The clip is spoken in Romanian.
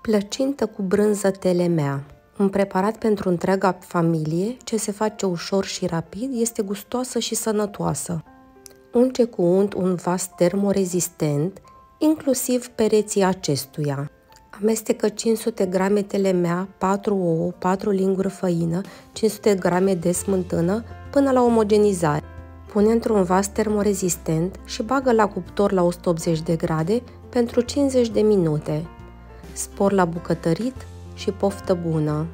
Plăcintă cu brânză telemea. Un preparat pentru întreaga familie, ce se face ușor și rapid, este gustoasă și sănătoasă. Unge cu unt un vas termorezistent, inclusiv pereții acestuia. Amestecă 500 g telemea, 4 ouă, 4 linguri făină, 500 g de smântână până la omogenizare. Pune într-un vas termorezistent și bagă la cuptor la 180 de grade pentru 50 de minute. Spor la bucătărit și poftă bună!